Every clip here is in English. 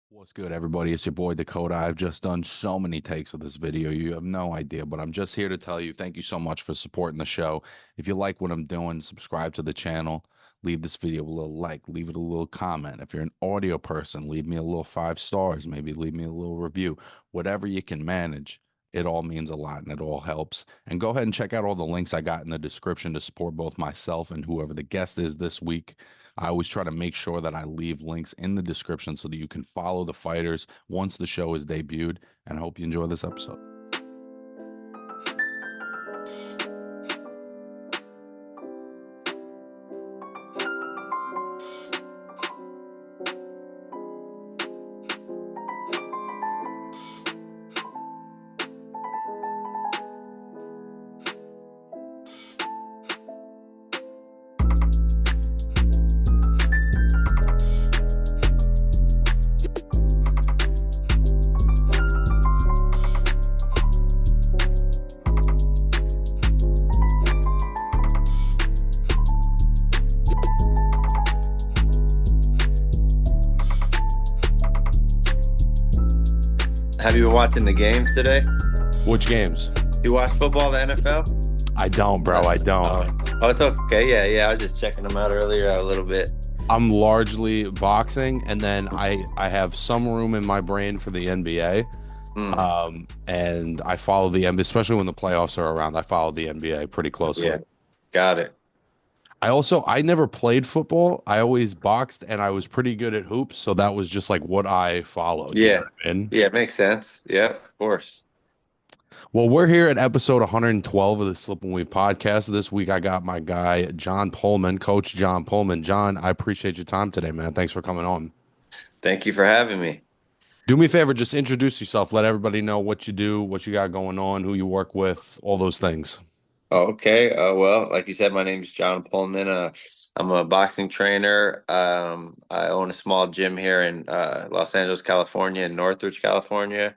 What's good, everybody? It's your boy Dakota. I've just done so many takes of this video. You have no idea, but I'm just here to tell you thank you so much for supporting the show. If you like what I'm doing, subscribe to the channel, leave this video a little like, leave it a little comment. If you're an audio person, leave me a little 5 stars, maybe leave me a little review. Whatever you can manage, it all means a lot and it all helps. And go ahead and check out all the links I got in the description to support both myself and whoever the guest is this week. I always try to make sure that I leave links in the description so that you can follow the fighters once the show is debuted. And I hope you enjoy this episode. Have you been watching the games today? Which games? You watch football, the NFL? I don't, bro. I don't. Oh, it's okay. Yeah. I was just checking them out earlier a little bit. I'm largely boxing, and then I have some room in my brain for the NBA. And I follow the NBA, especially when the playoffs are around. I follow the NBA pretty closely. Yeah, got it. I never played football. I always boxed, and I was pretty good at hoops, so that was just like what I followed. You know Yeah. what I mean? Yeah, it makes sense. Yeah, of course. Well, we're here at episode 112 of the Slip and Weave podcast. This week, I got my guy, John Pullman, Coach John Pullman. John, I appreciate your time today, man. Thanks for coming on. Thank you for having me. Do me a favor, just introduce yourself. Let everybody know what you do, what you got going on, who you work with, all those things. Okay. Well, like you said, my name is John Pullman. I'm a boxing trainer. I own a small gym here in Los Angeles, California, and Northridge, California.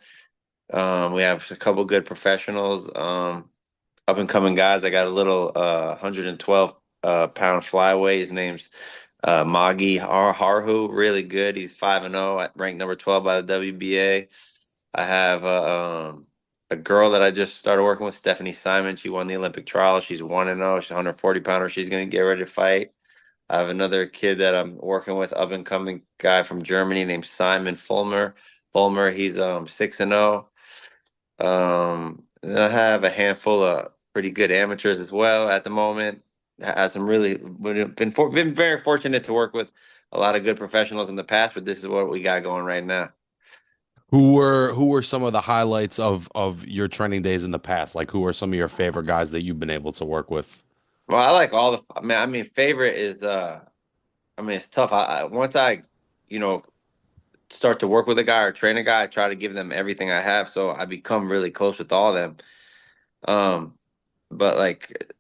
We have a couple good professionals. Up and coming guys. I got a little 112 pound flyweight. His name's Magi Harhu, really good. He's 5-0, ranked number 12 by the WBA. I have a girl that I just started working with, Stephanie Simon. She won the Olympic trial. She's 1-0. She's a 140 pounder. She's going to get ready to fight. I have another kid that I'm working with, up and coming guy from Germany named Simon Fulmer. He's 6-0. And I have a handful of pretty good amateurs as well at the moment. I had some really been very fortunate to work with a lot of good professionals in the past, but this is what we got going right now. Who were some of the highlights of your training days in the past? Like, who are some of your favorite guys that you've been able to work with? Well, I like all the. I mean, favorite is. It's tough. Once I, you know, start to work with a guy or train a guy, I try to give them everything I have, so I become really close with all of them. Um, but like,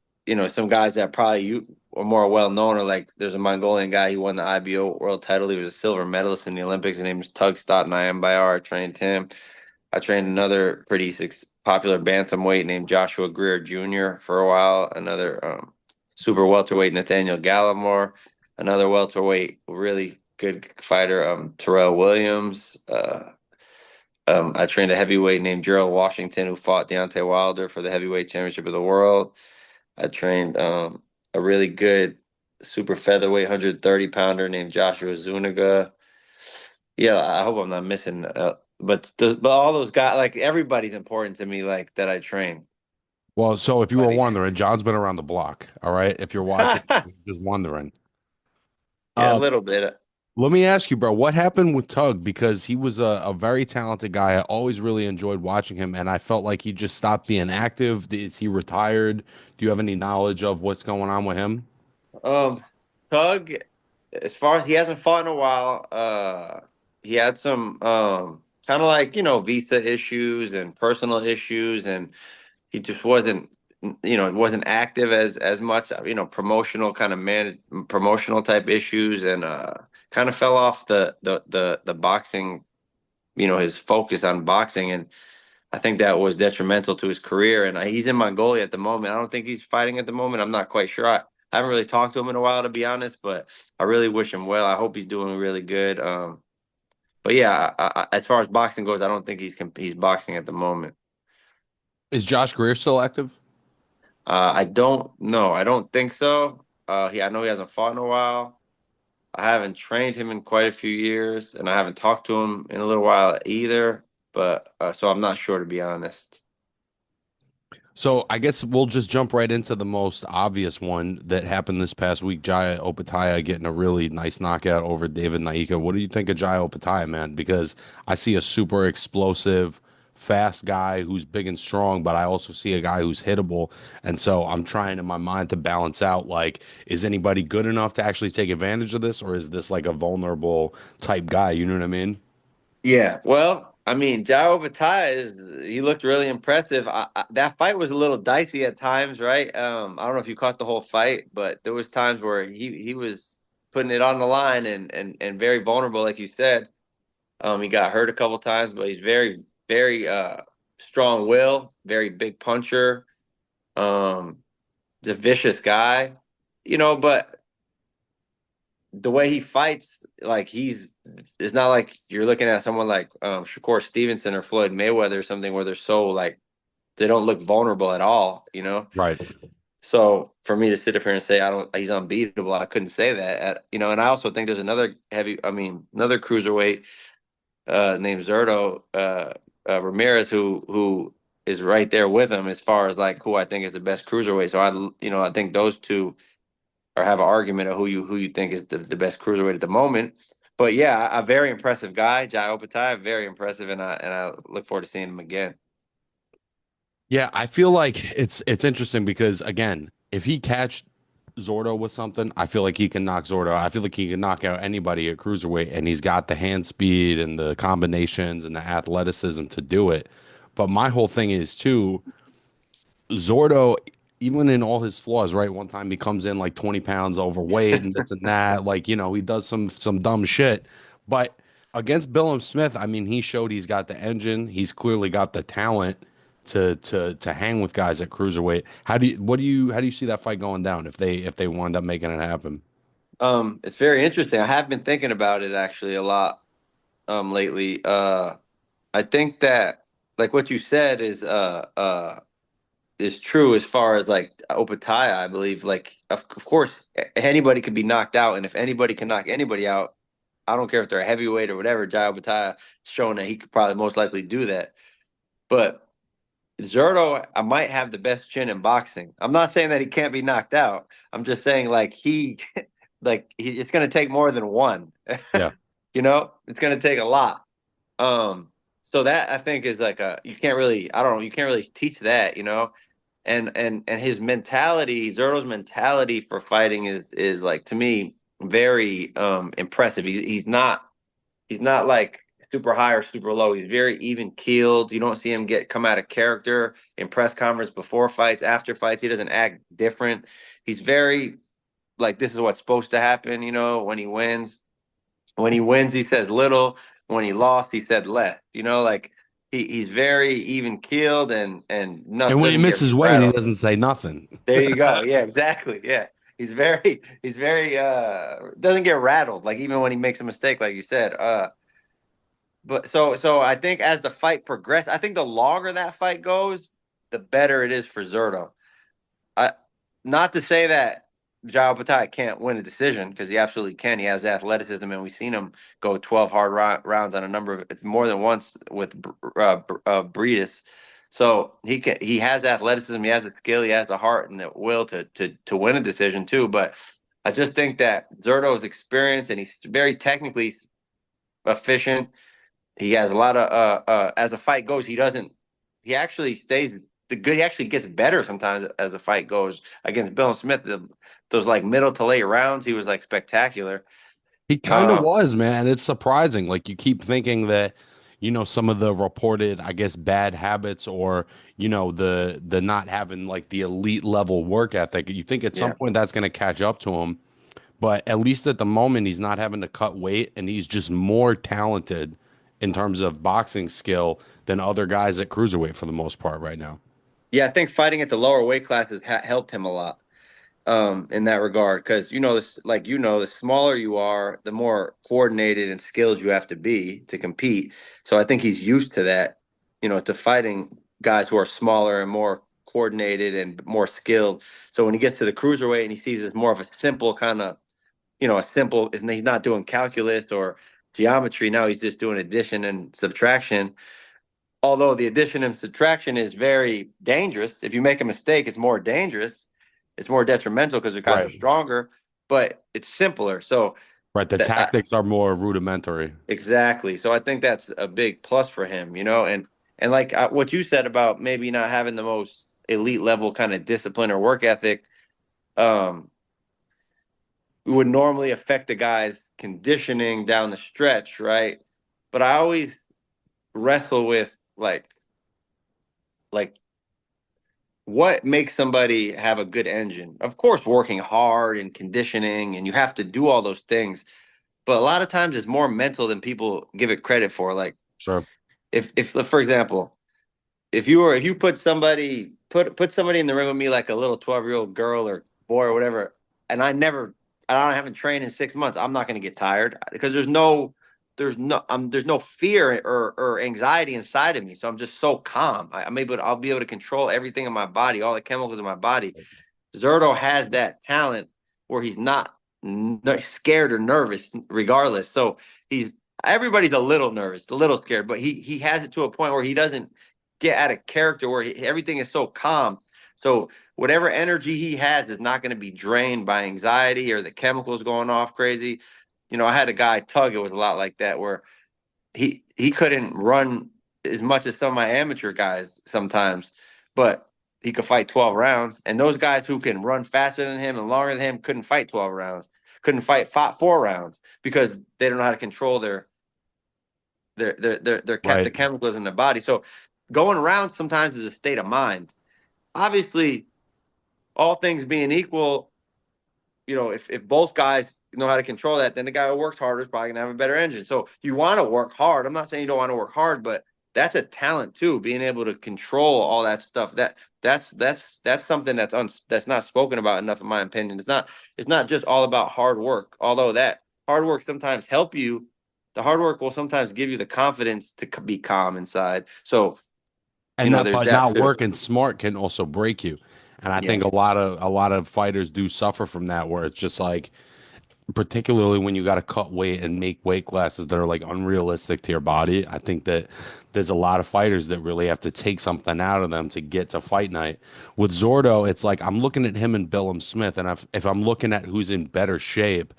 some guys that probably you are more well known are like there's a Mongolian guy. He won the IBO world title. He was a silver medalist in the Olympics. His name is Tug Stotnayambayar. I trained him. I trained another pretty popular bantamweight named Joshua Greer Jr. for a while. Another super welterweight Nathaniel Gallimore. Another welterweight really good fighter Terrell Williams. I trained a heavyweight named Gerald Washington who fought Deontay Wilder for the heavyweight championship of the world. I trained a really good super featherweight 130 pounder named Joshua Zuniga. Yeah, I hope I'm not missing. But all those guys, like everybody's important to me, like that I train. Well, so if you were Buddy. wondering, John's been around the block. All right. If you're watching, just wondering. Yeah, a Um, little bit. Let me ask you, bro, what happened with Tug? Because he was a very talented guy. I always really enjoyed watching him, and I felt like he just stopped being active. Is he retired? Do you have any knowledge of what's going on with him? Um, Tug, as far as he hasn't fought in a while, he had some kind of like visa issues and personal issues, and he just wasn't wasn't active as much, promotional kind of promotional type issues, and kind of fell off the boxing, his focus on boxing, and I think that was detrimental to his career. And he's in Mongolia at the moment. I don't think he's fighting at the moment. I'm not quite sure. I haven't really talked to him in a while, to be honest, but I really wish him well. I hope he's doing really good. But yeah, as far as boxing goes, I don't think he's boxing at the moment. Is Josh Greer still active? I don't know. I don't think so. I know he hasn't fought in a while. I haven't trained him in quite a few years, and I haven't talked to him in a little while either. But so I'm not sure, to be honest. So I guess we'll just jump right into the most obvious one that happened this past week. Jaya Opataya getting a really nice knockout over David Naika. What do you think of Jaya Opataya, man? Because I see a super explosive, fast guy who's big and strong, but I also see a guy who's hittable. And so I'm trying in my mind to balance out like, is anybody good enough to actually take advantage of this, or is this like a vulnerable type guy? You know what I mean? Yeah, well, I mean, Jao Batai he looked really impressive. That fight was a little dicey at times, right? I don't know if you caught the whole fight, but there was times where he was putting it on the line and very vulnerable, like you said. He got hurt a couple times, but he's very strong will, very big puncher. Um, he's a vicious guy, but the way he fights, like it's not like you're looking at someone like Shakur Stevenson or Floyd Mayweather or something where they're so like they don't look vulnerable at all. Right. So for me to sit up here and say I don't, he's unbeatable, I couldn't say that. And I also think there's another another cruiserweight named Zerto Ramirez who is right there with him as far as like who I think is the best cruiserweight. So I think those two or have an argument of who you think is the best cruiserweight at the moment. But yeah, a very impressive guy, Jai Opatai, very impressive, and I look forward to seeing him again. Yeah, I feel like it's interesting because again, if he catch Zordo with something, I feel like he can knock Zordo. I feel like he can knock out anybody at cruiserweight, and he's got the hand speed and the combinations and the athleticism to do it. But my whole thing is too, Zordo, even in all his flaws, right? One time he comes in like 20 pounds overweight and this and that. Like, he does some dumb shit. But against Billum Smith, I mean, he showed he's got the engine. He's clearly got the talent to hang with guys at cruiserweight. How do you see that fight going down if they wind up making it happen? It's very interesting. I have been thinking about it actually a lot lately. I think that like what you said is true as far as like Opataya, I believe. Like of course anybody could be knocked out, and if anybody can knock anybody out, I don't care if they're a heavyweight or whatever. Jai Opataya showing that he could probably most likely do that. But Zerto, I might have the best chin in boxing. I'm not saying that he can't be knocked out. I'm just saying like it's going to take more than one. Yeah. It's going to take a lot. So that I think is like you can't really I don't know you can't really teach that. And his mentality, Zerto's mentality for fighting is like to me very impressive. He's not like super high or super low. He's very even keeled. You don't see him come out of character in press conference before fights, after fights. He doesn't act different. He's very like this is what's supposed to happen. When he wins. When he wins, he says little. When he lost, he said less. Like he's very even keeled and And not when he doesn't get misses weight, he rattled. doesn't say nothing. There you go. Yeah, exactly. Yeah. He's very doesn't get rattled like even when he makes a mistake like you said. But so I think as the fight progressed, I think the longer that fight goes, the better it is for Zerto. I Not to say that Jao Patai can't win a decision because he absolutely can. He has athleticism, and we've seen him go 12 hard rounds on a number of more than once with Breedis. So he has athleticism, he has the skill, he has the heart and the will to win a decision too. But I just think that Zerto's experience and he's very technically efficient. He has a lot of as the fight goes, he actually stays the good. He actually gets better sometimes as the fight goes. Against Bill Smith, those like middle to late rounds, he was like spectacular. He kind of Um, was, man. It's surprising. Like you keep thinking that, some of the reported, I guess, bad habits or, the not having like the elite level work ethic. You think at some yeah, point that's going to catch up to him, but at least at the moment he's not having to cut weight and he's just more talented in terms of boxing skill than other guys at cruiserweight for the most part right now. yeah. I think fighting at the lower weight classes helped him a lot. in that regard, because like the smaller you are, the more coordinated and skilled you have to be to compete. So I think he's used to that, to fighting guys who are smaller and more coordinated and more skilled. So when he gets to the cruiserweight and he sees it's more of a simple kind of, a simple, he's not doing calculus or geometry. Now he's just doing addition and subtraction. Although the addition and subtraction is very dangerous. If you make a mistake, it's more dangerous. It's more detrimental because the guys are Right. stronger, but it's simpler. So Right. The that I, tactics are more rudimentary. exactly. So I think that's a big plus for him, and like what you said about maybe not having the most elite level kind of discipline or work ethic, um, would normally affect the guy's conditioning down the stretch, right? But I always wrestle with like what makes somebody have a good engine? Of course, working hard and conditioning, and you have to do all those things. But a lot of times, it's more mental than people give it credit for. Like Sure. if for example, if you put somebody in the ring with me like a little 12-year-old girl or boy or whatever, and I haven't trained in 6 months, I'm not going to get tired because there's no fear or anxiety inside of me. So I'm just so calm. I'll be able to control everything in my body, all the chemicals in my body. Zerto has that talent where he's not scared or nervous, regardless. So he's everybody's a little nervous, a little scared, but he has it to a point where he doesn't get out of character, where everything is so calm. So whatever energy he has is not going to be drained by anxiety or the chemicals going off crazy. I had a guy Tug. It was a lot like that, where he couldn't run as much as some of my amateur guys sometimes, but he could fight 12 rounds. And those guys who can run faster than him and longer than him couldn't fight 12 rounds, couldn't fight 4 rounds because they don't know how to control the Right. chemicals in their body. So going around sometimes is a state of mind. Obviously, all things being equal, if both guys know how to control that, then the guy who works harder is probably gonna have a better engine. So you want to work hard. I'm not saying you don't want to work hard, but that's a talent too, being able to control all that stuff. That's something that's not spoken about enough, in my opinion. It's not just all about hard work, although that hard work sometimes help you. The hard work will sometimes give you the confidence to be calm inside. So And that, there's but that not too. working smart can also break you. And I Yeah, think a lot of fighters do suffer from that, where it's just like, particularly when you got to cut weight and make weight classes that are like unrealistic to your body. I think that there's a lot of fighters that really have to take something out of them to get to fight night. With Zordo, it's like I'm looking at him and Billum Smith, and if I'm looking at who's in better shape,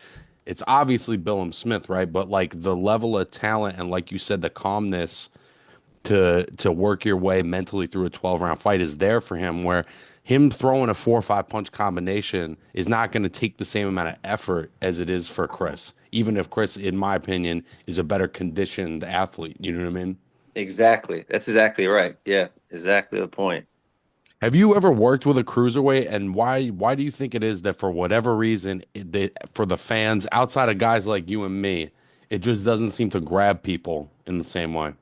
it's obviously Billum Smith, right? But like the level of talent and, like you said, the calmness to work your way mentally through a 12 round fight is there for him, where him throwing a 4 or 5 punch combination is not going to take the same amount of effort as it is for Chris, even if Chris, in my opinion, is a better conditioned athlete. You know what I mean? exactly. That's exactly right. Yeah, exactly the point. Have you ever worked with a cruiserweight, and why do you think it is that for whatever reason for the fans outside of guys like you and me, it just doesn't seem to grab people in the same way?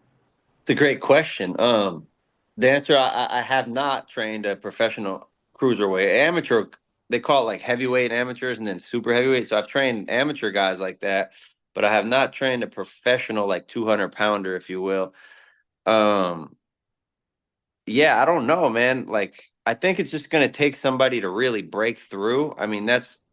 It's a great question. The answer, I have not trained a professional cruiserweight. Amateur, they call it like heavyweight amateurs and then super heavyweight. So I've trained amateur guys like that, but I have not trained a professional like 200 pounder, if you will. Um, yeah, I don't know, man. Like, I think it's just going to take somebody to really break through. I mean, that's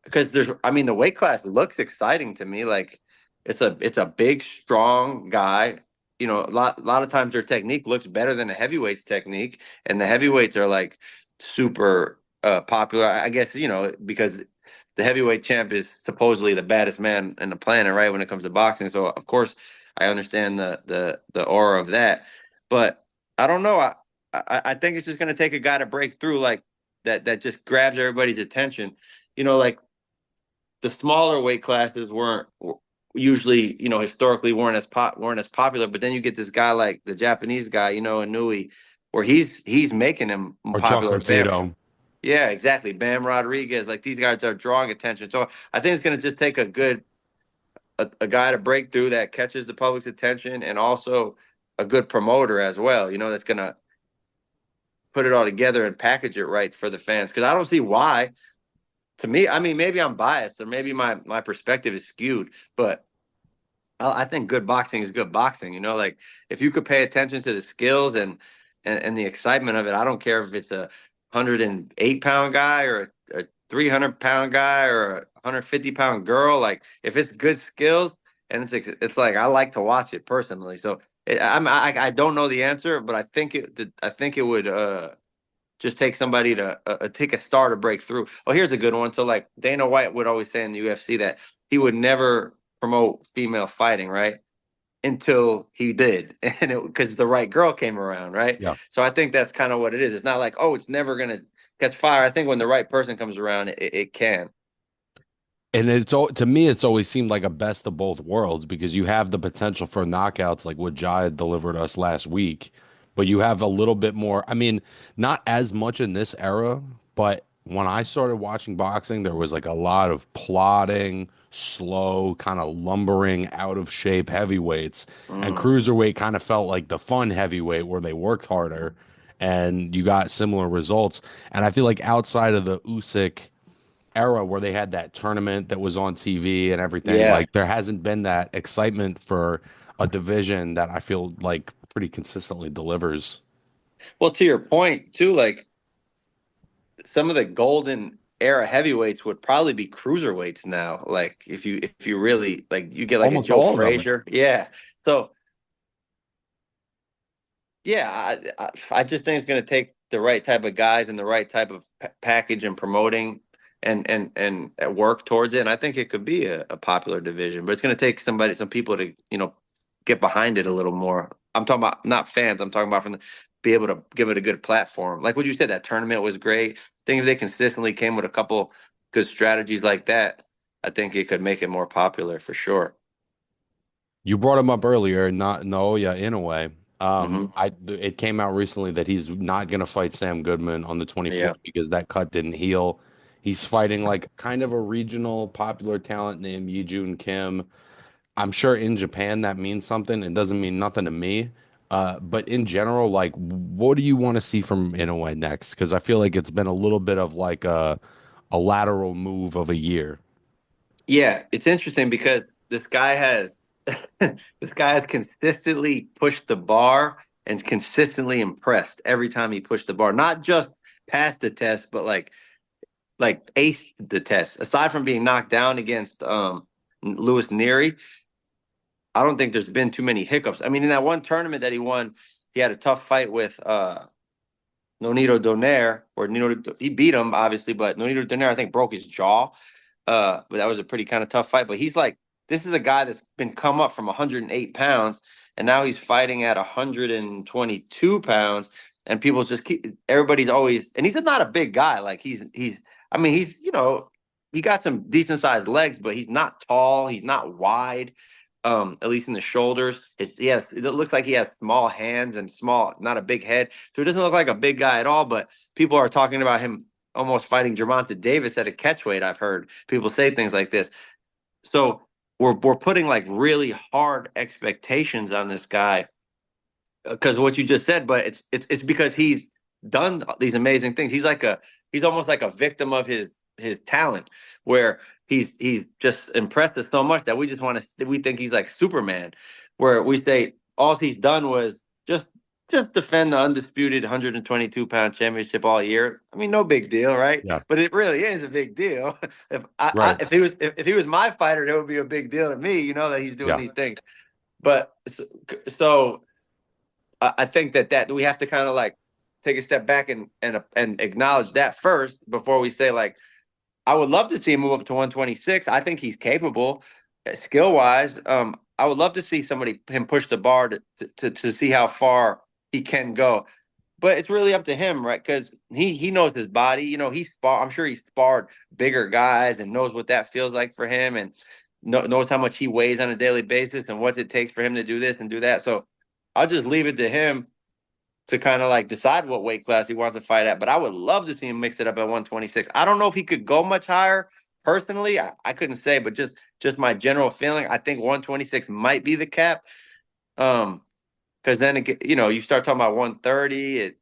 because the weight class looks exciting to me. Like, it's a big, strong guy. A lot of times their technique looks better than a heavyweight's technique, and the heavyweights are like super popular. I guess because the heavyweight champ is supposedly the baddest man in the planet, right? When it comes to boxing, so of course I understand the aura of that, but I don't know. I think it's just going to take a guy to break through like that just grabs everybody's attention. Like the smaller weight classes weren't usually, historically weren't as popular. But then you get this guy like the Japanese guy, Inui, where he's making him Or popular. Bam, Chocolatito? yeah, exactly. Bam Rodriguez, like these guys are drawing attention. So I think it's going to just take a guy to break through that catches the public's attention, and also a good promoter as well. That's going to put it all together and package it right for the fans. Because I don't see why. To me, I mean, maybe I'm biased or maybe my perspective is skewed, but I think good boxing is good boxing. You know, like if you could pay attention to the skills and the excitement of it, I don't care if it's a 108-pound guy or a 300-pound guy or a 150-pound girl. Like if it's good skills and it's like I like to watch it personally. So I don't know the answer, but I think it would just take somebody to take a star to break through. Oh, here's a good one. So like Dana White would always say in the UFC that he would never promote female fighting, right? Until he did, and because the right girl came around, right? Yeah. So I think that's kind of what it is. It's not like, oh, it's never gonna catch fire. I think when the right person comes around, it can. And it's all to me, it's always seemed like a best of both worlds because you have the potential for knockouts like what Jai delivered us last week, but you have a little bit more. I mean, not as much in this era, but when I started watching boxing, there was like a lot of plodding, slow, kind of lumbering, out of shape heavyweights, and Mm. cruiserweight kind of felt like the fun heavyweight where they worked harder and you got similar results. And I feel like outside of the Usyk era where they had that tournament that was on TV and everything, Yeah. like there hasn't been that excitement for a division that I feel like pretty consistently delivers. Well, to your point too, like some of the golden era heavyweights would probably be cruiserweights now. Like if you really like, you get like a Almost Joe all of them. Frazier, yeah. So yeah, I just think it's going to take the right type of guys and the right type of package and promoting and work towards it. And I think it could be a popular division, but it's going to take some people to get behind it a little more. I'm talking about not fans. I'm talking about be able to give it a good platform. Like what you said, that tournament was great. I think if they consistently came with a couple good strategies like that, I think it could make it more popular for sure. You brought him up earlier, not Naoya Inoue. Hmm. It came out recently that he's not going to fight Sam Goodman on the 24th Yeah. because that cut didn't heal. He's fighting like kind of a regional popular talent named Yi Kim. I'm sure in Japan that means something. It doesn't mean nothing to me. But in general, like, what do you want to see from Inoue next? Because I feel like it's been a little bit of like a lateral move of a year. Yeah, it's interesting because this guy has this guy has consistently pushed the bar and consistently impressed every time he pushed the bar. Not just passed the test, but like aced the test. Aside from being knocked down against Lewis Neary, I don't think there's been too many hiccups. I mean, in that one tournament that he won, he had a tough fight with Nonito Donaire, or he beat him obviously, but Nonito Donaire I think broke his jaw. But that was a pretty kind of tough fight. But he's like, this is a guy that's been come up from 108 pounds, and now he's fighting at 122 pounds. And people just everybody's always, and he's not a big guy. Like I mean, he got some decent sized legs, but he's not tall. He's not wide. At least in the shoulders. Yes, it looks like he has small hands and not a big head. So he doesn't look like a big guy at all. But people are talking about him almost fighting Gervonta Davis at a catchweight. I've heard people say things like this. So we're putting like really hard expectations on this guy because of what you just said. But it's because he's done these amazing things. He's almost like a victim of his talent, where he's just impressed us so much that we think he's like Superman, where we say all he's done was just defend the undisputed 122-pound championship all year. I mean, no big deal, right? Yeah. But it really is a big deal. Right. If he was my fighter, it would be a big deal to me, that he's doing Yeah. these things. But so I think that we have to kind of like take a step back and acknowledge that first before we say like I would love to see him move up to 126. I think he's capable, skill wise. I would love to see him push the bar to see how far he can go. But it's really up to him, right? Because he knows his body. I'm sure he's sparred bigger guys and knows what that feels like for him, and knows how much he weighs on a daily basis and what it takes for him to do this and do that. So I'll just leave it to him to kind of like decide what weight class he wants to fight at. But I would love to see him mix it up at 126. I don't know if he could go much higher personally. I couldn't say, but just my general feeling, I think 126 might be the cap. Because then you start talking about 130.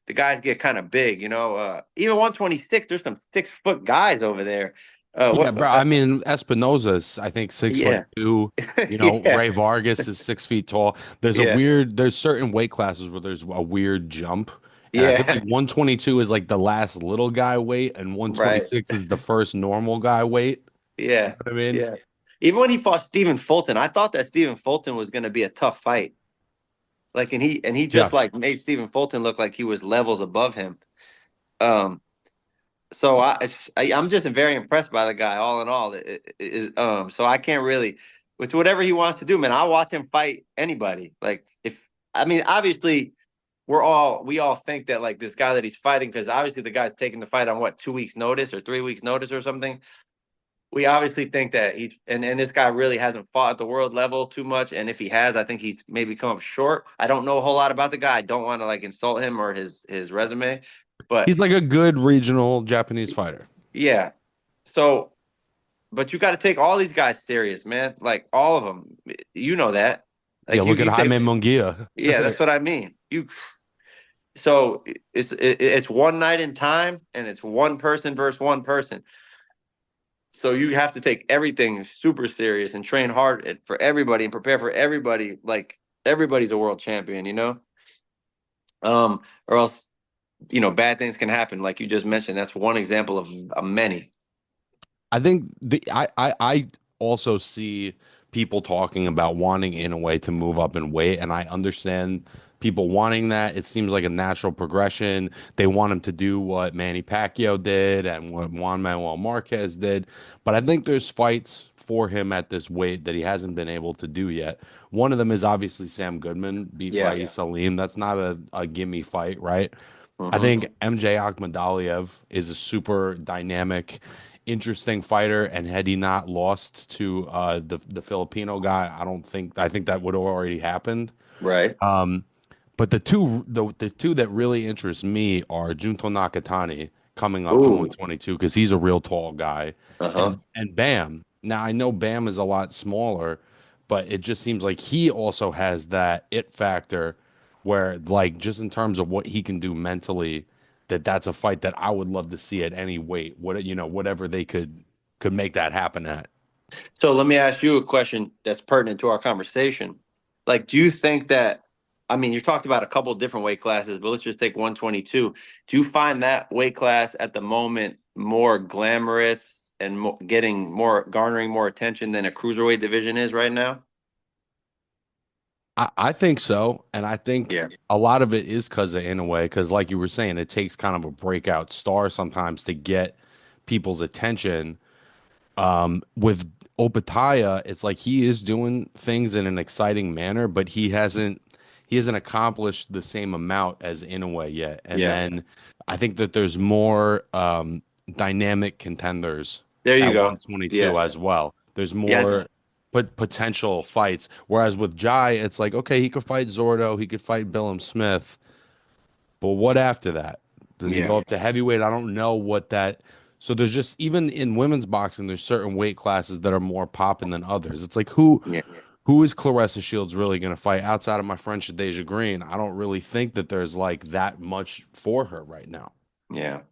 the guys get kind of big. Even 126, there's some 6 foot guys over there. Yeah, What? bro. I mean, Espinoza's, I think, 6 foot Yeah, two. yeah, Ray Vargas is 6 feet tall. yeah, There's certain weight classes where there's a weird jump. And I feel yeah. like 122 is like the last little guy weight, and Right. 126 is the first normal guy weight. You Yeah, know what I mean? yeah. Even when he fought Stephen Fulton, I thought that Stephen Fulton was going to be a tough fight. Like, and he Yeah. just like made Stephen Fulton look like he was levels above him. Um, so I'm just very impressed by the guy. All in all, so I can't really, with whatever he wants to do, man. I'll watch him fight anybody. Like, if I mean, obviously, we all think that like this guy that he's fighting, because obviously the guy's taking the fight on what, 2 weeks notice or 3 weeks notice or something. We obviously think that and this guy really hasn't fought at the world level too much. And if he has, I think he's maybe come up short. I don't know a whole lot about the guy. I don't want to like insult him or his resume, but He's like a good regional Japanese fighter. yeah. So, but you got to take all these guys serious, man. Like all of them. You know that. Yeah, Like you look at you take Jaime Munguia. Yeah, that's what I mean. So it's one night in time, and it's one person versus one person. So you have to take everything super serious and train hard for everybody and prepare for everybody. Like everybody's a world champion, or else bad things can happen. Like you just mentioned, that's one example of many. I think I also see people talking about wanting in a way to move up in weight, and I understand people wanting that. It seems like a natural progression. They want him to do what Manny Pacquiao did and what Juan Manuel Marquez did, but I think there's fights for him at this weight that he hasn't been able to do yet. One of them is obviously Sam Goodman beat Yeah. Faiz Salim. That's not a gimme fight, right? I Hmm. think MJ Akhmadaliev is a super dynamic, interesting fighter, and had he not lost to the Filipino guy, I think that would have already happened. Right. Um, but the two that really interest me are Junto Nakatani coming up to Ooh. 122 because he's a real tall guy, Uh-huh. and Bam. Now I know Bam is a lot smaller, but it just seems like he also has that it factor where like just in terms of what he can do mentally, that's a fight that I would love to see at any weight. Whatever they could make that happen at. So let me ask you a question that's pertinent to our conversation. Like, do you think that, I mean, you talked about a couple of different weight classes, but let's just take 122. Do you find that weight class at the moment more glamorous and garnering more attention than a cruiserweight division is right now? I think so, and I think Yeah. a lot of it is because of in a way, because like you were saying, it takes kind of a breakout star sometimes to get people's attention. With Opataya, it's like he is doing things in an exciting manner, but he hasn't accomplished the same amount as Inoue yet. And Yeah. then I think that there's more dynamic contenders There you at go. 122 Yeah. as well. There's Yeah. more potential fights. Whereas with Jai, it's like, okay, he could fight Zordo, he could fight Billum Smith, but what after that? Does he Yeah. go up to heavyweight? I don't know what that. So there's just even in women's boxing, there's certain weight classes that are more popping than others. It's like Yeah. who is Clarissa Shields really going to fight outside of my friend Shadeja Green? I don't really think that there's like that much for her right now. Yeah.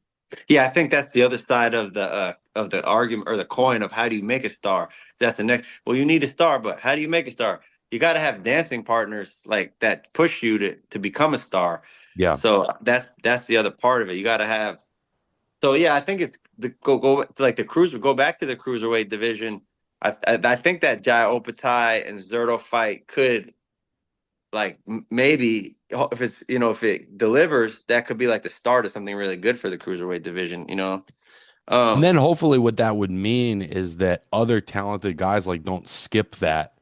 Yeah, I think that's the other side of the argument or the coin of how do you make a star. That's the next. Well, you need a star, but how do you make a star? You got to have dancing partners like that push you to become a star. Yeah. So that's the other part of it. You got to have. So yeah, I think it's the go like the cruiser go back to the cruiserweight division. I think that Jai Opatai and Zerto fight could like maybe if if it delivers, that could be like the start of something really good for the cruiserweight division. And Um, then hopefully what that would mean is that other talented guys like don't skip that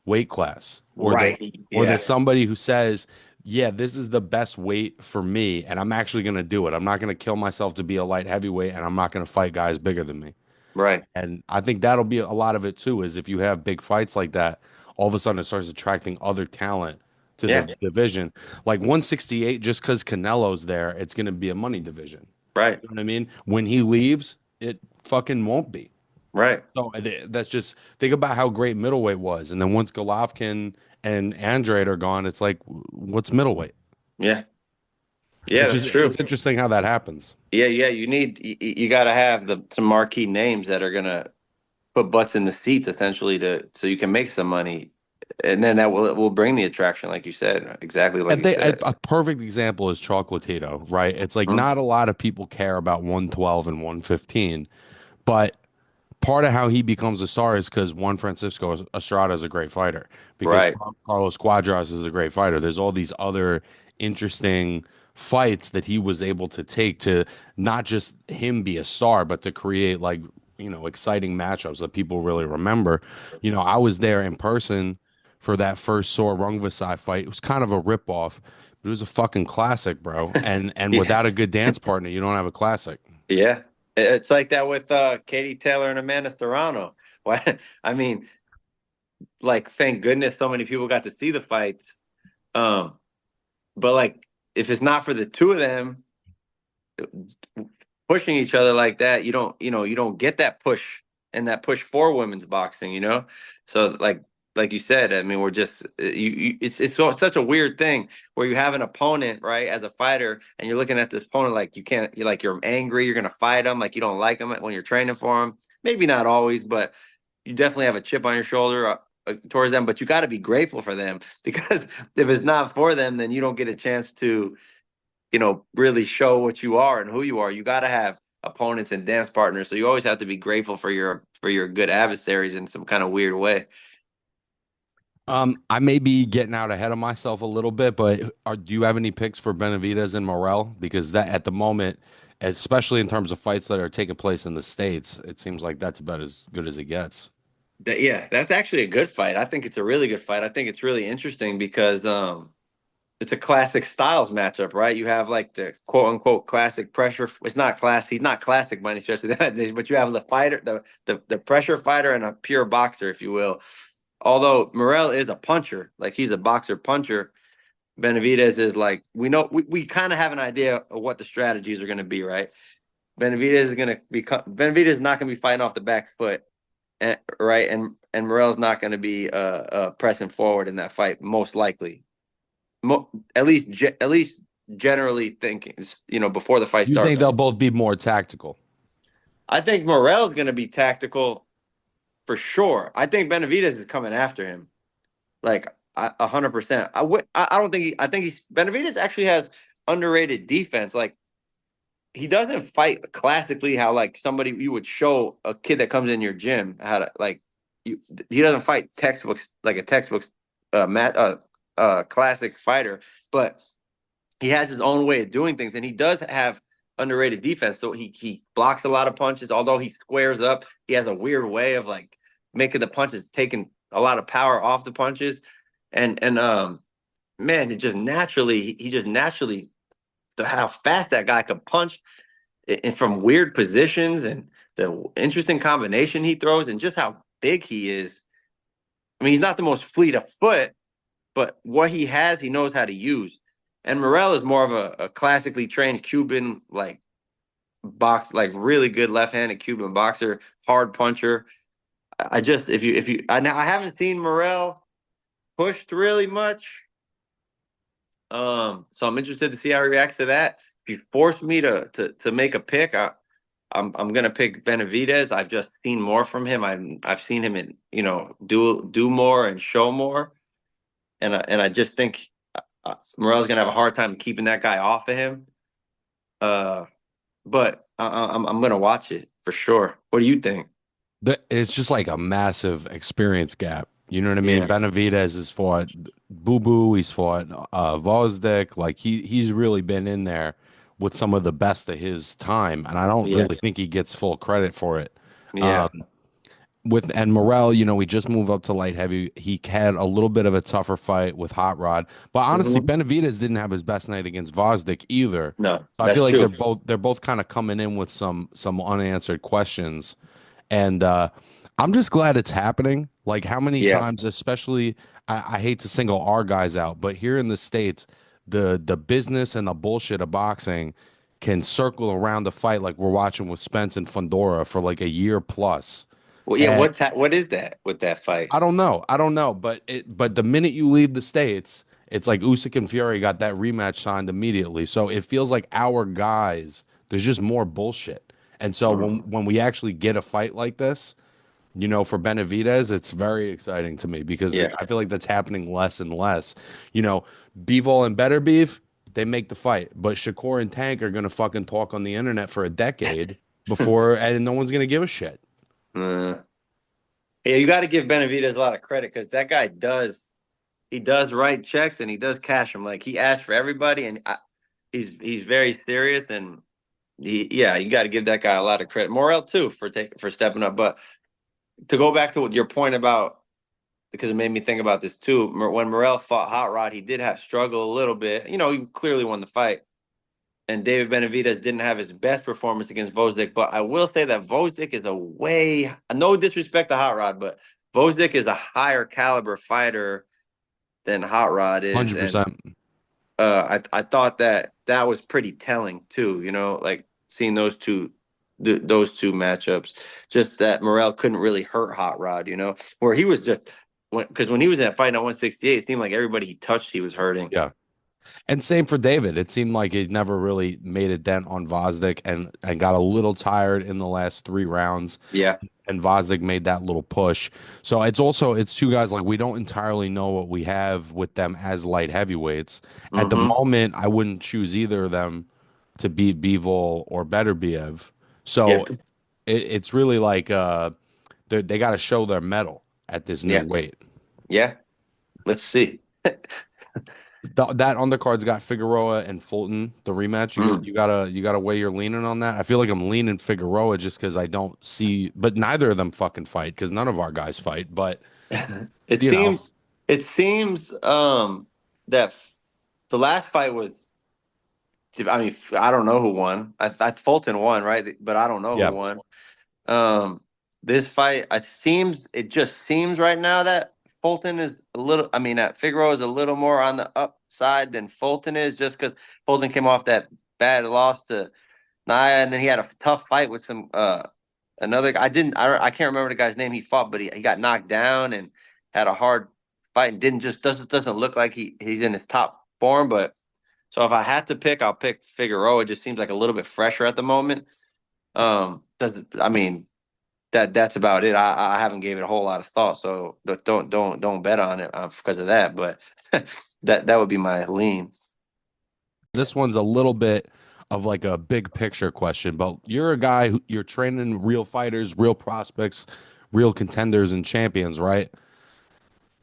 weight class right. or Yeah. that somebody who says, yeah, this is the best weight for me and I'm actually going to do it. I'm not going to kill myself to be a light heavyweight and I'm not going to fight guys bigger than me. Right. And I think that'll be a lot of it too, is if you have big fights like that, all of a sudden it starts attracting other talent to the Yeah. division. Like 168, just because Canelo's there, it's going to be a money division. Right. You know what I mean? When he leaves, it fucking won't be. Right. So that's just think about how great middleweight was, and then once Golovkin and Andrade are gone, it's like, what's middleweight? Yeah. Yeah, It's that's just true. it's interesting how that happens. Yeah, yeah. You got to have the some marquee names that are gonna put butts in the seats essentially to so you can make some money, and then that will bring the attraction, like you said, exactly like And you said. a perfect example is Chocolatito, right? It's like Mhm. not a lot of people care about 112 and 115, but part of how he becomes a star is because Juan Francisco Estrada is a great fighter, because Right. Carlos Cuadras is a great fighter. There's all these other interesting fights that he was able to take to not just him be a star, but to create like, exciting matchups that people really remember. I was there in person for that first Sor Rungvisai fight. It was kind of a ripoff, but it was a fucking classic, bro. And Yeah, without a good dance partner, you don't have a classic. yeah. It's like that with Katie Taylor and Amanda Serrano. Why? I mean, like, thank goodness so many people got to see the fights. Um, but like, if it's not for the two of them pushing each other like that, you don't get that push and that push for women's boxing, you know? So like you said, I mean, we're just such a weird thing where you have an opponent, right, as a fighter, and you're looking at this opponent like you can't, you're angry, you're gonna fight him, like you don't like him when you're training for him. Maybe not always, but you definitely have a chip on your shoulder towards them. But you got to be grateful for them because if it's not for them, then you don't get a chance to really show what you are and who you are. You got to have opponents and dance partners. So you always have to be grateful for your good adversaries in some kind of weird way. I may be getting out ahead of myself a little bit, but do you have any picks for Benavidez and Morel? Because that at the moment, especially in terms of fights that are taking place in the States, it seems like that's about as good as it gets. Yeah, that's actually a good fight. I think it's a really good fight. I think it's really interesting because it's a classic styles matchup, right? You have like the quote unquote classic pressure. It's not class. He's not classic by any stretch of that, but you have the fighter, the pressure fighter, and a pure boxer, if you will. Although Morel is a puncher, like he's a boxer puncher, Benavidez is like we kind of have an idea of what the strategies are going to be, right? Benavidez is not going to be fighting off the back foot, right? And Morel's not going to be pressing forward in that fight, most likely. At least generally thinking, before the fight You think starts. they'll both be more tactical? I think Morel's going to be tactical for sure. I think Benavidez is coming after him. Like 100%. I don't think I think Benavidez actually has underrated defense. Like he doesn't fight classically how like somebody you would show a kid that comes in your gym how to like you, he doesn't fight textbooks like a textbook classic fighter, but he has his own way of doing things and he does have underrated defense. So he blocks a lot of punches, although he squares up. He has a weird way of like making the punches, taking a lot of power off the punches. And man, he just naturally how fast that guy could punch and from weird positions and the interesting combination he throws and just how big he is. I mean, he's not the most fleet of foot, but what he has, he knows how to use. And Morel is more of a classically trained Cuban, like really good left-handed Cuban boxer, hard puncher. I just if you now I haven't seen Morel pushed really much. So I'm interested to see how he reacts to that. If you force me to make a pick, I'm gonna pick Benavidez. I've just seen more from him. I've seen him in do more and show more, and I just think Morel's gonna have a hard time keeping that guy off of him. Uh, but I'm gonna watch it for sure. What do you think? It's just like a massive experience gap. You know what I mean? Yeah, Benavidez has fought Boo Boo. He's fought Vozdik. Like he's really been in there with some of the best of his time, and I don't yeah, really think he gets full credit for it. yeah, Um, and Morel, he just moved up to light heavy. He had a little bit of a tougher fight with Hot Rod, but honestly, hmm Benavidez didn't have his best night against Vozdik either. No, So I that's feel like true. they're both kind of coming in with some unanswered questions, and I'm just glad it's happening. Like how many Yeah, times, especially I hate to single our guys out, but here in the States, the business and the bullshit of boxing can circle around the fight like we're watching with Spence and Fundora for like a year plus. well, yeah. What is that with that fight? I don't know. But the minute you leave the States, It's like Usyk and Fury got that rematch signed immediately. So it feels like our guys, there's just more bullshit. And so Mm. when we actually get a fight like this, for Benavidez, it's very exciting to me because Yeah. I feel like that's happening less and less. You know, Bivol and Better Beef, they make the fight, but Shakur and Tank are gonna fucking talk on the internet for a decade before, and no one's gonna give a shit. Uh, yeah, you got to give Benavidez a lot of credit because that guy does write checks and he does cash them. Like he asks for everybody, and he's very serious. And yeah, you got to give that guy a lot of credit. Morel too for stepping up. But to go back to what your point about, because it made me think about this too. When Morel fought Hot Rod, he did have struggle a little bit. He clearly won the fight, and David Benavidez didn't have his best performance against Vozdik. But I will say that Vozdik is no disrespect to Hot Rod, but Vozdik is a higher caliber fighter than Hot Rod is, and 100%. I thought that was pretty telling too. Like seeing those two matchups, just that Morel couldn't really hurt Hot Rod. Where he was just when he was in that fight at 168, it seemed like everybody he touched he was hurting. Yeah. And same for David. It seemed like he never really made a dent on Vosdik and got a little tired in the last 3 rounds. Yeah. And Vosdik made that little push. So it's two guys like we don't entirely know what we have with them as light heavyweights. At the Mm-hmm. moment, I wouldn't choose either of them to beat Bivol or Beterbiev. Yeah. So it's really like they got to show their mettle at this new Yeah. weight. Yeah. Let's see. That undercard's got Figueroa and Fulton, the rematch. Mm. You gotta weigh your leaning on that. I feel like I'm leaning Figueroa just because I don't see, but neither of them fucking fight because none of our guys fight. But It you know, seems that the last fight was. I mean, I don't know who won. Fulton won, right? But I don't know who yeah, won. Um, this fight, it just seems right now that Fulton is a little. I mean, that Figueroa is a little more on the upside than Fulton is, just because Fulton came off that bad loss to Naya, and then he had a tough fight with some another. I can't remember the guy's name he fought, but he got knocked down and had a hard fight and doesn't look like he's in his top form, but. So if I had to pick, I'll pick Figueroa. It just seems like a little bit fresher at the moment. Does I mean that's about it. I haven't gave it a whole lot of thought, so don't bet on it because of that. But that would be my lean. this one's a little bit of like a big picture question. But you're a guy who you're training real fighters, real prospects, real contenders and champions, right?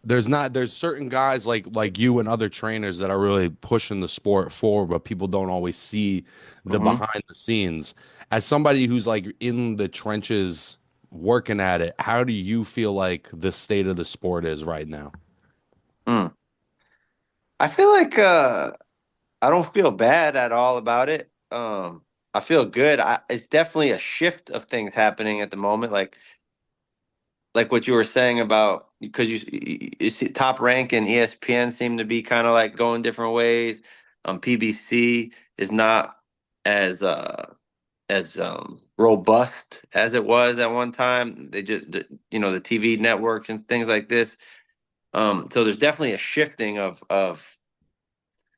There's certain guys like you and other trainers that are really pushing the sport forward, but people don't always see the Mm-hmm. behind the scenes. As somebody who's like in the trenches working at it, how do you feel like the state of the sport is right now? Mm. I feel like I don't feel bad at all about it. I feel good. It's definitely a shift of things happening at the moment. Like what you were saying about because you see Top Rank and ESPN seem to be kind of like going different ways. PBC is not as robust as it was at one time. The TV networks and things like this. So there's definitely a shifting of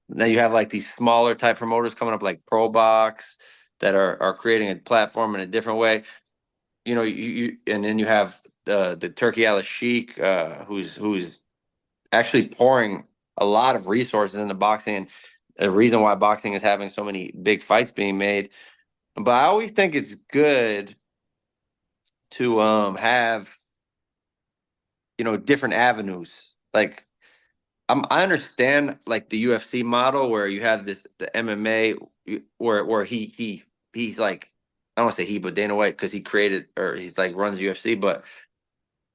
now you have like these smaller type promoters coming up like Pro Box that are creating a platform in a different way. And then you have the Turkey Al Sheik, who's actually pouring a lot of resources into boxing, and the reason why boxing is having so many big fights being made. But I always think it's good to have different avenues. Like I understand like the UFC model where you have the MMA where he's like I don't want to say he, but Dana White because he created or he's like runs UFC, but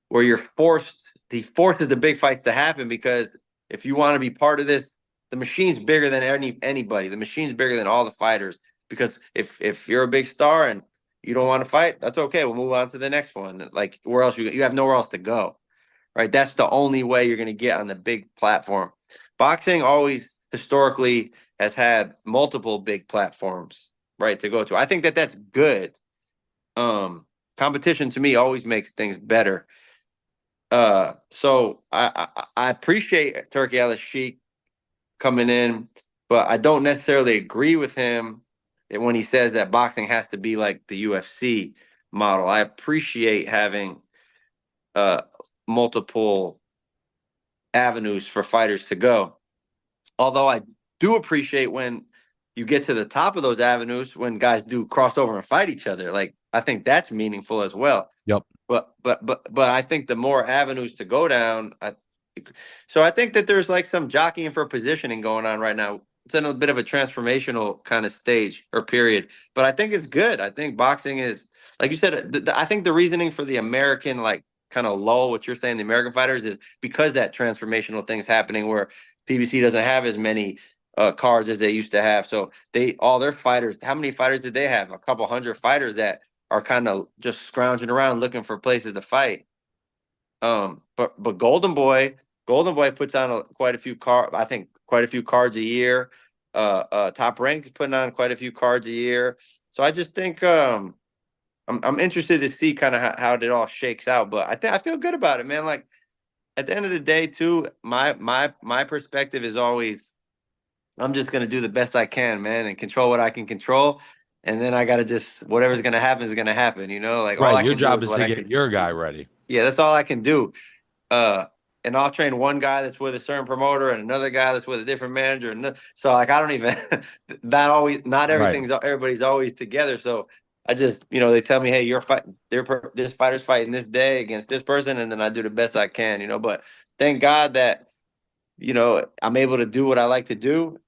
where he forces the big fights to happen because if you want to be part of this, the machine's bigger than anybody. The machine's bigger than all the fighters because if you're a big star and you don't want to fight, that's okay. We'll move on to the next one. Like where else you have nowhere else to go, right? That's the only way you're going to get on the big platform. Boxing always historically has had multiple big platforms, right, to go to. I think that's good. Competition to me always makes things better. So I appreciate Turkey Al Sheik coming in, but I don't necessarily agree with him when he says that boxing has to be like the UFC model. I appreciate having uh multiple avenues for fighters to go. Although I do appreciate when you get to the top of those avenues when guys do cross over and fight each other. Like I think that's meaningful as well. Yep. But I think the more avenues to go down, so I think that there's like some jockeying for positioning going on right now. It's in a bit of a transformational kind of stage or period, but I think it's good. I think boxing is, like you said, I think the reasoning for the American like kind of lull, what you're saying, the American fighters is because that transformational thing's happening where PBC doesn't have as many cards as they used to have. So they all their fighters, how many fighters did they have? A couple hundred fighters that are kind of just scrounging around looking for places to fight. But Golden Boy puts on quite a few I think quite a few cards a year. Top Rank is putting on quite a few cards a year. So I just think I'm interested to see kind of how it all shakes out. But I feel good about it, man. Like at the end of the day, too, my perspective is always I'm just gonna do the best I can, man, and control what I can control. And then I gotta just whatever's gonna happen is gonna happen. You know, like all Right. I Your can do job is is what to I get can. your guy ready. Yeah, that's all I can do. Uh, and I'll train one guy that's with a certain promoter and another guy that's with a different manager. And so like I don't even not always not Right. everybody's always together. So I just they tell me, hey, you're fighting. This fighter's fighting this day against this person, and then I do the best I can. But thank God that I'm able to do what I like to do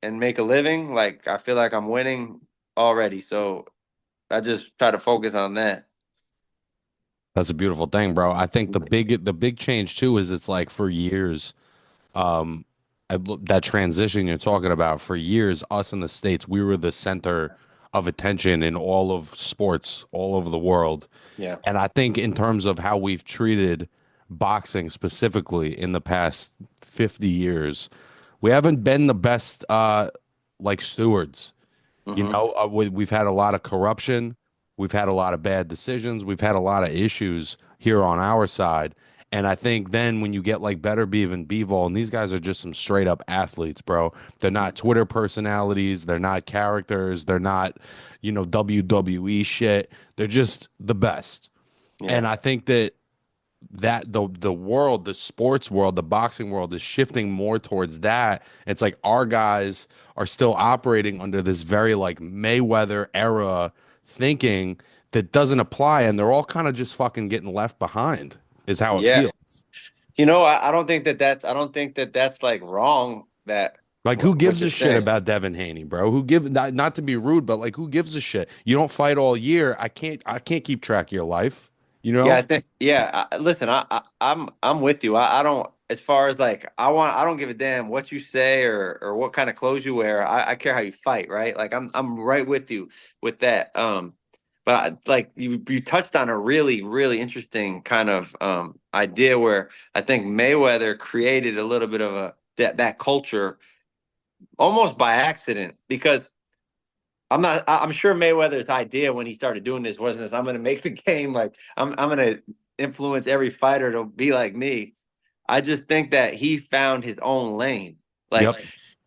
and make a living. Like I feel like I'm winning already. So I just try to focus on that. That's a beautiful thing, bro. I think the big change too is it's like for years, um, that transition you're talking about for years, us in the States, we were the center of attention in all of sports all over the world. Yeah. And I think in terms of how we've treated boxing specifically in the past 50 years, we haven't been the best like stewards. Hmm. We've had a lot of corruption. We've had a lot of bad decisions. We've had a lot of issues here on our side. And I think then when you get like Better Beef and Bivol, and these guys are just some straight up athletes, bro. They're not Twitter personalities. They're not characters. They're not, WWE shit. They're just the best. Yeah. And I think that the world, the sports world, the boxing world is shifting more towards that. It's like our guys are still operating under this very like Mayweather era thinking that doesn't apply, and they're all kind of just fucking getting left behind, is how it Yeah. feels. I don't think I don't think that that's like wrong that Like who what gives you're a shit saying. about Devin Haney, bro? Who give not to be rude, but like who gives a shit? You don't fight all year. I can't keep track of your life, you Yeah, know? I think listen, I'm with you. I don't as far as like I don't give a damn what you say or what kind of clothes you wear. I care how you fight, right? Like I'm right with you with that. But like you touched on a really really interesting kind of idea where I think Mayweather created a little bit of a that culture almost by accident because I'm sure Mayweather's idea when he started doing this wasn't this. I'm going to make the game like I'm going to influence every fighter to be like me. I just think that he found his own lane. Like Yep.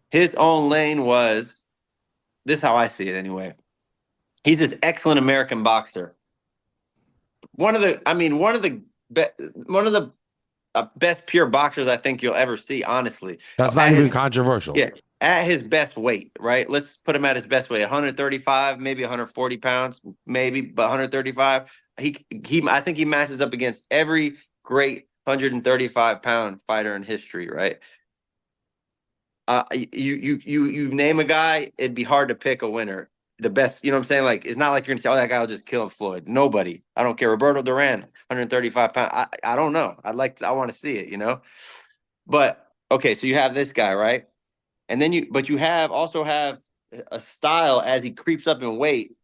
his own lane was this is how I see it anyway. He's this excellent American boxer. One of the best pure boxers I think you'll ever see. Honestly, That's not at even his controversial. yeah, at his best weight, right? Let's put him at his best weight, 135, maybe 140 pounds, maybe, but 135. I think he matches up against every great 135-pound fighter in history, right? You name a guy, it'd be hard to pick a winner. The best, you know what I'm saying? Like, it's not like you're gonna say, "Oh, that guy will just kill Floyd." Nobody. I don't care. Roberto Duran, 135 pounds. I don't know. I want to see it. But okay, so you have this guy, right? And then but you also have a style as he creeps up in weight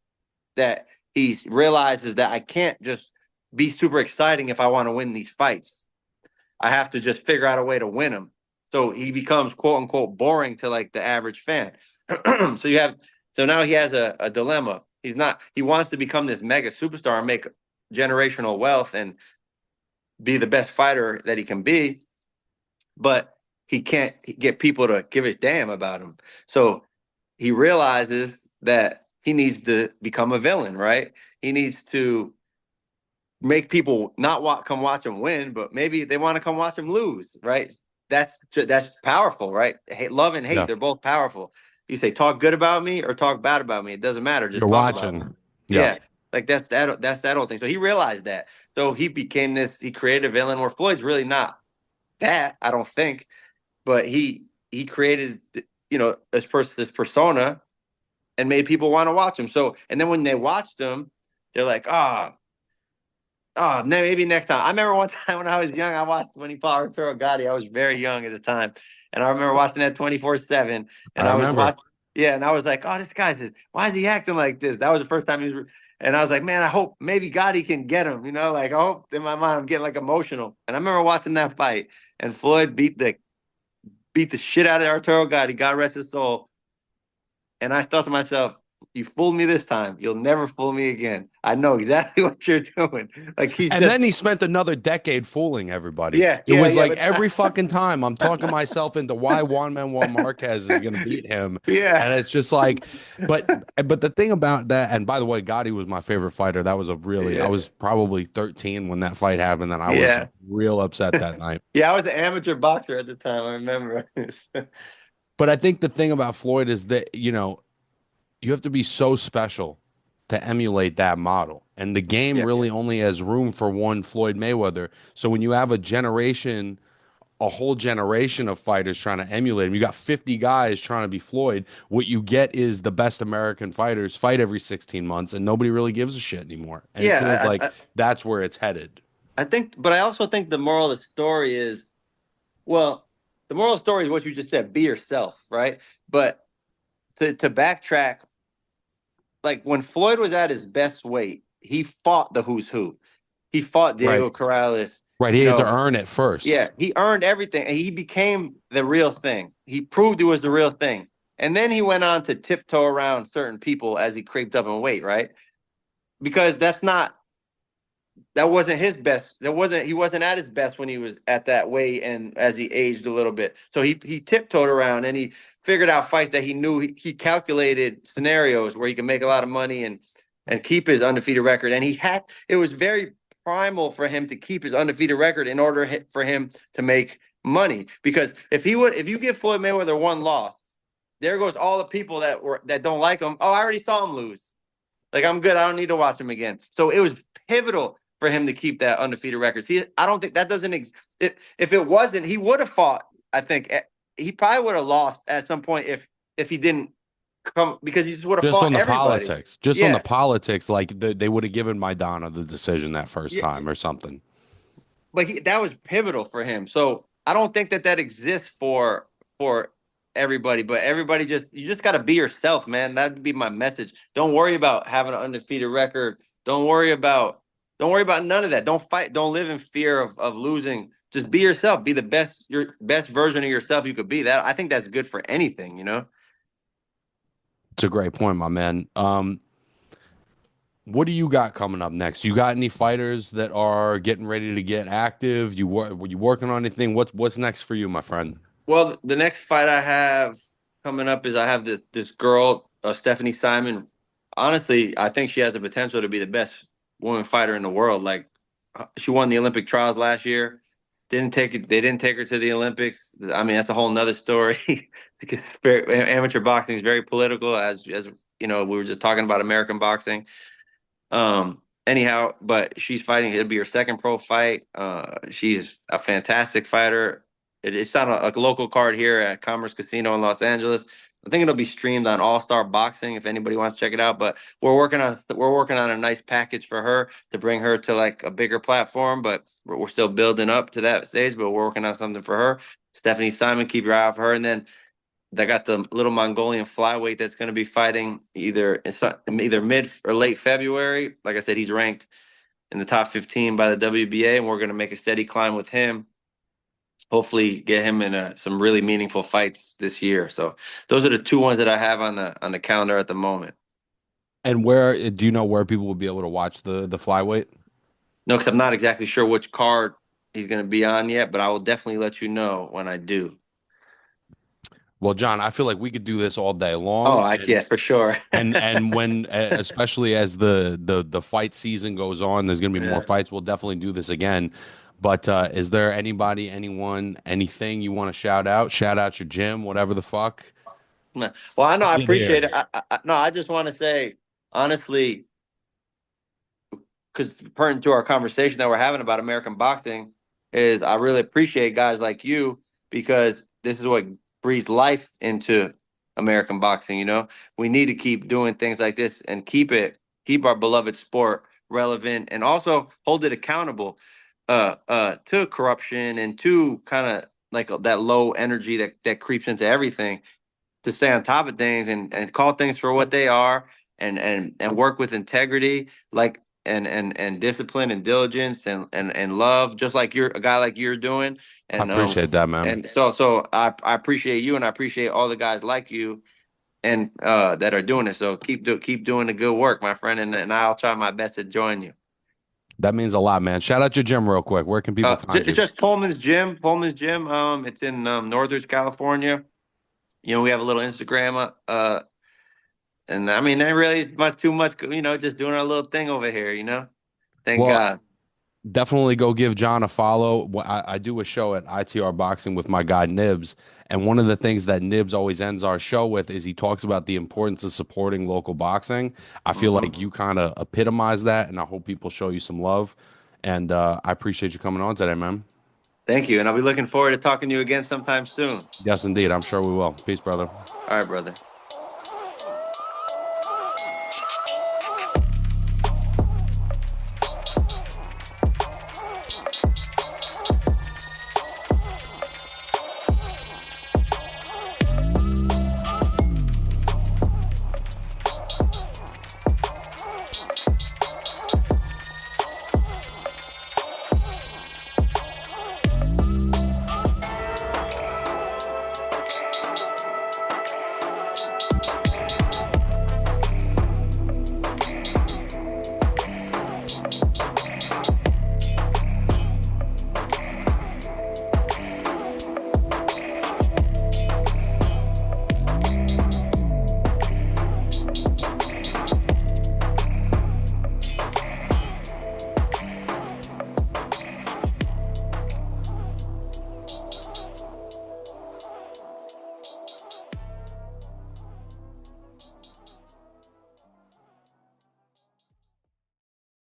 that he realizes that I can't just be super exciting if I want to win these fights. I have to just figure out a way to win them. So he becomes quote unquote boring to like the average fan. So now he has a dilemma. He wants to become this mega superstar and make generational wealth and be the best fighter that he can be. But he can't get people to give a damn about him. So he realizes that he needs to become a villain, right? He needs to make people not come watch him win, but maybe they want to come watch him lose, right? That's powerful, right? Hate, love and hate, Yeah. they're both powerful. You say talk good about me or talk bad about me, it doesn't matter. Just You're talk about me. watching. Yeah. Yeah, like that's that whole thing. So he realized that. So he became this. He created a villain where Floyd's really not that. I don't think, but he created this persona and made people want to watch him. So and then when they watched him, they're like, oh, maybe next time. I remember one time when I was young, I watched when he fought Arturo Gatti. I was very young at the time, and I remember watching that 24/7. And I I was remember. watching, yeah, and I was like, oh, this guy's why is he acting like this? That was the first time he was, and I was like, man, I hope maybe Gotti can get him. Like I hope in my mind I'm getting like emotional. And I remember watching that fight, and Floyd beat the shit out of Arturo Gatti. God rest his soul. And I thought to myself, you fooled me this time. You'll never fool me again. I know exactly what you're doing. Like he's And just then he spent another decade fooling everybody. yeah, It yeah, was yeah, like but every fucking time I'm talking myself into why Juan Manuel Marquez is going to beat him. yeah, And it's just like, but the thing about that, and by the way, Gotti was my favorite fighter. That was I yeah, was probably 13 when that fight happened, and I was yeah, real upset that night. yeah. I was an amateur boxer at the time. I remember. But I think the thing about Floyd is that, you have to be so special to emulate that model. And the game Yeah, really only has room for one Floyd Mayweather. So when you have a whole generation of fighters trying to emulate him, you got 50 guys trying to be Floyd. What you get is the best American fighters fight every 16 months, and nobody really gives a shit anymore. And it feels yeah. like that's where it's headed. I think, but I also think the moral of the story is, well, the moral of the story is what you just said: be yourself, right? But to backtrack, like when Floyd was at his best weight, he fought the who's who. He fought Right. Diego Corrales. Right. He You had to know, earn it yeah, first. he earned everything. And he became the real thing. He proved he was the real thing. And then he went on to tiptoe around certain people as he creeped up in weight, right? Because that wasn't his best. He wasn't at his best when he was at that weight and as he aged a little bit. So he tiptoed around and he figured out fights that he knew he calculated scenarios where he could make a lot of money and keep his undefeated record. And it was very primal for him to keep his undefeated record in order for him to make money. Because if you give Floyd Mayweather one loss, there goes all the people that don't like him. Oh, I already saw him lose. Like I'm good. I don't need to watch him again. So it was pivotal for him to keep that undefeated record. See, I don't think that doesn't. If it wasn't, he would have fought. I think he probably would have lost at some point if he didn't come because he just would have Just fought on the everybody. politics, just on the Yeah, politics, like they would have given Maidana the decision that first yeah. time or something. But that was pivotal for him. So I don't think that exists for everybody. But everybody you just got to be yourself, man. That'd be my message. Don't worry about having an undefeated record. Don't worry about none of that. Don't fight. Don't live in fear of losing. Just be yourself. Be your best version of yourself you could be. That I think that's good for anything. It's a great point, my man. What do you got coming up next? You got any fighters that are getting ready to get active? You working on anything? What's next for you, my friend? Well, the next fight I have coming up is I have this girl, Stephanie Simon. Honestly, I think she has the potential to be the best woman fighter in the world. Like she won the Olympic trials last year. Didn't take it. They didn't take her to the Olympics. I mean, that's a whole nother story because amateur boxing is very political, as we were just talking about American boxing. Anyhow, but she's fighting. It'll be her second pro fight. She's a fantastic fighter. It's on a local card here at Commerce Casino in Los Angeles. I think it'll be streamed on All Star Boxing if anybody wants to check it out. But we're working on a nice package for her to bring her to like a bigger platform. But we're still building up to that stage. But we're working on something for her. Stephanie Simon, keep your eye out for her. And then they got the little Mongolian flyweight that's going to be fighting either mid or late February. Like I said, he's ranked in the top 15 by the WBA, and we're going to make a steady climb with him. Hopefully, get him in some really meaningful fights this year. So those are the two ones that I have on the calendar at the moment. And where do you know where people will be able to watch the flyweight? No, because I'm not exactly sure which card he's going to be on yet, but I will definitely let you know when I do. Well, John, I feel like we could do this all day Oh, long, I and yeah, for sure. when especially as the fight season goes on, there's going to be more Yeah. fights. We'll definitely do this again. But is there anybody, anyone, anything you want to shout out? Shout out your gym, whatever the fuck. Well, I know I Leave it appreciate here. it. No, I just want to say honestly, because pertinent to our conversation that we're having about American boxing, is I really appreciate guys like you because this is what breathes life into American boxing. You know, we need to keep doing things like this and keep our beloved sport relevant and also hold it accountable to corruption and to kind of like that low energy that creeps into everything, to stay on top of things and call things for what they are and work with integrity, like and discipline and diligence and love, just like you're a guy like you're doing. I And appreciate that, man. I appreciate you and I appreciate all the guys like you and that are doing it. So keep doing the good work, my friend, and I'll try my best to join you. That means a lot, man. Shout out your gym real quick. Where can people find It's you? just Pullman's Gym. Pullman's Gym. It's in Northridge, California. You know, we have a little Instagram. And I mean, not really much too much, just doing our little thing over here, Thank Well, God. definitely go give John a follow. I do a show at ITR Boxing with my guy Nibs, and one of the things that Nibs always ends our show with is he talks about the importance of supporting local boxing. I feel Hmm. like you kind of epitomize that, and I hope people show you some love. And I appreciate you coming on today, man. Thank you. And I'll be looking forward to talking to you again sometime soon. Yes, indeed. I'm sure we will. Peace, brother. All right, brother.